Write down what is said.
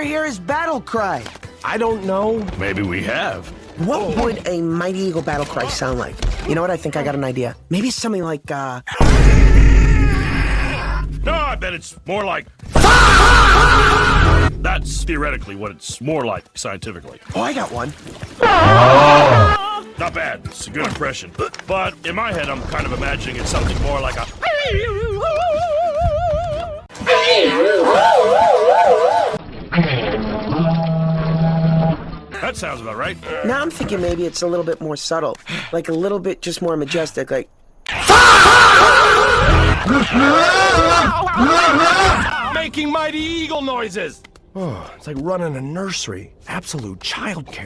hear his battle cry? I don't know. Maybe we have. What would a mighty eagle battle cry sound like? You know what? I think I got an idea. Maybe something like, No, I bet it's more like... That's theoretically what it's more like, scientifically. oh, I got one. Not bad. It's a good impression. But in my head, I'm kind of imagining it's something more like a... That sounds about right. Now I'm thinking maybe it's a little bit more subtle. Like a little bit just more majestic, like... Making mighty eagle noises. Oh, it's like running a nursery. Absolute childcare.